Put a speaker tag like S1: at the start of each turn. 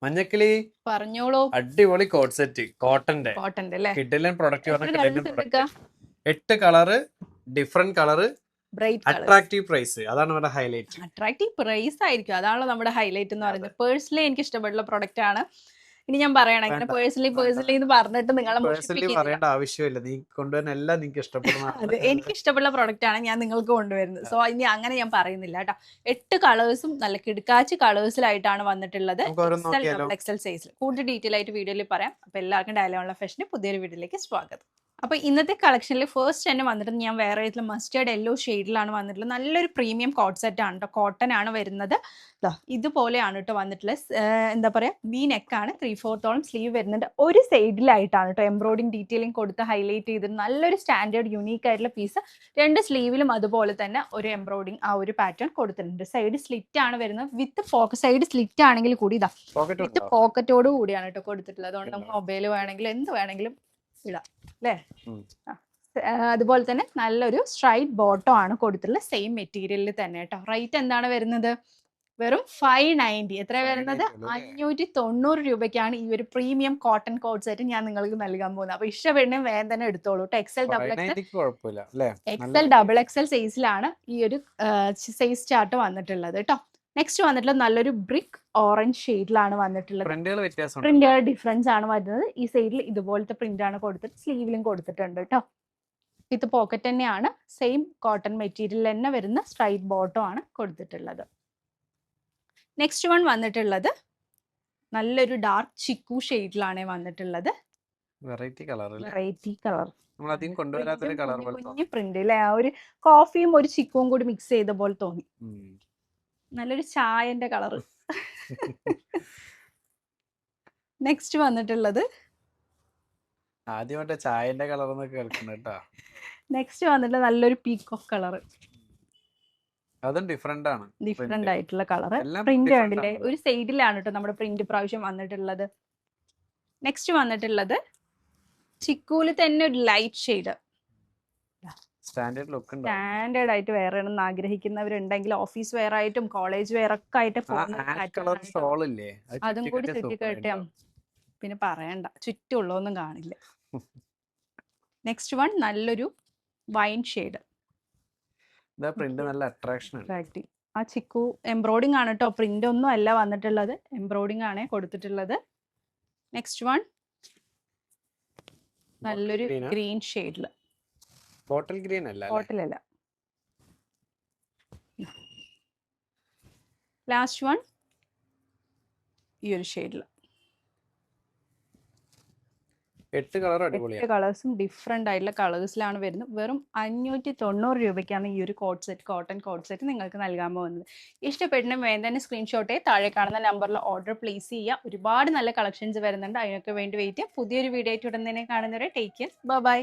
S1: മഞ്ഞക്കിളി
S2: പറഞ്ഞോളൂ.
S1: അടിപൊളി coat set കോട്ടന്റെ
S2: കോട്ടന്റെ അല്ലേ?
S1: കിഡിലൻ പ്രൊഡക്റ്റ്
S2: എത്ര കളേഴ്സ് എടുക്കുക?
S1: 8 colour, different colour,
S2: bright colours,
S1: attractive price. അതാണ് നമ്മുടെ ഹൈലൈറ്റ്.
S2: അട്രാക്റ്റീവ് പ്രൈസ് ആയിരിക്കും, അതാണല്ലോ നമ്മുടെ ഹൈലൈറ്റ് എന്ന് പറയുന്നത്. പേഴ്സണലി എനിക്ക് ഇഷ്ടപ്പെട്ടുള്ള പ്രൊഡക്റ്റ് ആണ്. ഇനി ഞാൻ പറയണം, ഇങ്ങനെ പേഴ്സണലി എന്ന് പറഞ്ഞിട്ട് നിങ്ങളെ
S1: പറയേണ്ട ആവശ്യമില്ല. നീ കൊണ്ടുവരുന്ന എല്ലാം നിങ്ങൾക്ക് ഇഷ്ടപ്പെടുന്ന
S2: അതെ, എനിക്ക് ഇഷ്ടമുള്ള പ്രൊഡക്റ്റ് ആണ് ഞാൻ നിങ്ങൾക്ക് കൊണ്ടുവരുന്നത്. സോ ഇനി അങ്ങനെ ഞാൻ പറയുന്നില്ല കേട്ടോ. 8 കളേഴ്സും നല്ല കിടക്കാച്ച് കളേഴ്സിലായിട്ടാണ് വന്നിട്ടുള്ളത്. എക്സൽ സൈസിൽ കൂടുതൽ ഡീറ്റെയിൽ ആയിട്ട് വീഡിയോയിൽ പറയാം. അപ്പൊ എല്ലാവർക്കും ഡയലോഗ് ഫാഷന്റെ പുതിയൊരു വീഡിയോയിലേക്ക് സ്വാഗതം. അപ്പോൾ ഇന്നത്തെ കളക്ഷനിൽ ഫസ്റ്റ് തന്നെ വന്നിട്ട് ഞാൻ വേറെ മസ്റ്റേർഡ് യെല്ലോ ഷെയ്ഡിലാണ് വന്നിട്ടുള്ളത്. നല്ലൊരു പ്രീമിയം കോട്ട് സെറ്റ് ആണ് കേട്ടോ. കോട്ടൺ ആണ് വരുന്നത്. ഇതുപോലെയാണ് കേട്ടോ വന്നിട്ടുള്ളത്. എന്താ പറയുക, വി നെക്കാണ്, 3/4 സ്ലീവ് വരുന്നുണ്ട്. ഒരു സൈഡിലായിട്ടാണ് കേട്ടോ എംബ്രോയിഡിങ് ഡീറ്റെയിലിംഗ് കൊടുത്ത് ഹൈലൈറ്റ് ചെയ്തിട്ട് നല്ലൊരു സ്റ്റാൻഡേർഡ് യൂണീക്ക് ആയിട്ടുള്ള പീസ്. 2 സ്ലീവിലും അതുപോലെ തന്നെ ഒരു എംബ്രോയിഡിങ് ആ ഒരു പാറ്റേൺ കൊടുത്തിട്ടുണ്ട്. സൈഡ് സ്ലിറ്റ് ആണ് വരുന്നത്. വിത്ത് പോക്കറ്റ്, സൈഡ് സ്ലിറ്റ് ആണെങ്കിൽ കൂടി വിത്ത് പോക്കറ്റോട് കൂടിയാണ് കേട്ടോ കൊടുത്തിട്ടുള്ളത്. അതുകൊണ്ട് നമുക്ക് മൊബൈൽ വേണമെങ്കിലും എന്ത് വേണമെങ്കിലും ഇടാം അല്ലേ. അതുപോലെ തന്നെ നല്ലൊരു സ്ട്രൈറ്റ് ബോട്ടം ആണ് കൊടുത്തിട്ടുള്ളത്, സെയിം മെറ്റീരിയലിൽ തന്നെ കേട്ടോ. റേറ്റ് എന്താണ് വരുന്നത്? വെറും 590. എത്ര വരുന്നത്? 590 രൂപയ്ക്കാണ് ഈ ഒരു പ്രീമിയം കോട്ടൺ കോട്ട് സെറ്റ് ഞാൻ നിങ്ങൾക്ക് നൽകാൻ പോകുന്നത്. അപ്പൊ ഇഷ്ടപ്പെടുന്ന വേഗം തന്നെ എടുത്തോളൂ കേട്ടോ. എക്സൽ ഡബിൾ എക്സൽ സൈസിലാണ് ഈ ഒരു സൈസ് ചാർട്ട് വന്നിട്ടുള്ളത് കേട്ടോ. നെക്സ്റ്റ് വന്നിട്ടുള്ളത് നല്ലൊരു ബ്രിക്ക് ഓറഞ്ച് ഷെയ്ഡിലാണ് വന്നിട്ടുള്ളത്. പ്രിന്റുകൾ ഡിഫറൻസ് ആണ് വരുന്നത്. ഈ സൈഡിൽ ഇതുപോലത്തെ പ്രിന്റ് ആണ് കൊടുത്തിട്ട് സ്ലീവിലും കൊടുത്തിട്ടുണ്ട് കേട്ടോ. ഇത് പോക്കറ്റ് തന്നെയാണ്. സെയിം കോട്ടൺ മെറ്റീരിയൽ തന്നെ വരുന്ന സ്ട്രൈറ്റ് ബോട്ടം ആണ് കൊടുത്തിട്ടുള്ളത്. നെക്സ്റ്റ് വൺ വന്നിട്ടുള്ളത് നല്ലൊരു ഡാർക്ക് ചിക്കു ഷെയ്ഡിലാണ് വന്നിട്ടുള്ളത്. വെറൈറ്റി കളർ കുഞ്ഞു പ്രിന്റ് അല്ലേ. ആ ഒരു കോഫിയും ഒരു ചിക്കുവും കൂടി മിക്സ് ചെയ്ത പോലെ തോന്നി. നല്ലൊരു ചായന്റെ കളറ്. നെക്സ്റ്റ് വന്നിട്ടുള്ളത്
S1: ആദ്യമായിട്ട് ചായന്റെ കളർ നെക്സ്റ്റ്
S2: വന്നിട്ടുള്ള നല്ലൊരു പീക്കോക്ക് കളറ്.
S1: അതും ഡിഫറെന്റ് ആണ്,
S2: ഡിഫറെന്റ് ആയിട്ടുള്ള കളറ്. പ്രിന്റ് കണ്ടില്ലേ, ഒരു സൈഡിലാണ് കേട്ടോ നമ്മുടെ പ്രിന്റ് പ്രാവശ്യം വന്നിട്ടുള്ളത്. നെക്സ്റ്റ് വന്നിട്ടുള്ളത് ചിക്കൂല് തന്നെ ഒരു ലൈറ്റ് ഷെയ്ഡ്. സ്റ്റാൻഡേർഡ് ആയിട്ട് വെയർ ചെയ്യണമെന്ന് ആഗ്രഹിക്കുന്നവരുണ്ടെങ്കിൽ ഓഫീസ് വെയർ ആയിട്ടും കോളേജ് വെയർ ഒക്കെ ആയിട്ട് അതും കൂടി ചുറ്റി കേട്ടാം പിന്നെ പറയണ്ട, ചുറ്റുള്ളൊന്നും കാണില്ല. നെക്സ്റ്റ് വൺ നല്ലൊരു വൈൻ ഷെയ്ഡ്. ആ ചിക്കു എംബ്രോയിഡിംഗ് ആണ് കേട്ടോ, പ്രിന്റ് ഒന്നും അല്ല വന്നിട്ടുള്ളത്, എംബ്രോയിഡിംഗ് ആണ് കൊടുത്തിട്ടുള്ളത്. നെക്സ്റ്റ് വൺ നല്ലൊരു ഗ്രീൻ ഷെയ്ഡില്.
S1: ബോട്ടിൽ ഗ്രീൻ അല്ല,
S2: ബോട്ടിലല്ല. ലാസ്റ്റ് വൺ ഈ ഒരു ഷെയ്ഡില്.
S1: 8
S2: കളേഴ്സും ഡിഫറെന്റ് ആയിട്ടുള്ള കളേഴ്സിലാണ് വരുന്നത്. വെറും 590 രൂപയ്ക്കാണ് ഈ ഒരു coat set, cotton coat set നിങ്ങൾക്ക് നൽകാൻ പോകുന്നത്. ഇഷ്ടപ്പെടുന്ന വേണ്ട സ്ക്രീൻഷോട്ടെ താഴെ കാണുന്ന നമ്പറിൽ ഓർഡർ പ്ലേസ് ചെയ്യുക. ഒരുപാട് നല്ല കളക്ഷൻസ് വരുന്നുണ്ട്, അതിനൊക്കെ വേണ്ടി വെയിറ്റ് ചെയ്യുക. പുതിയൊരു വീഡിയോ ആയിട്ട് ഉടൻ തന്നെ കാണുന്നവരെ ടേക്ക് കെയർ, ബൈ.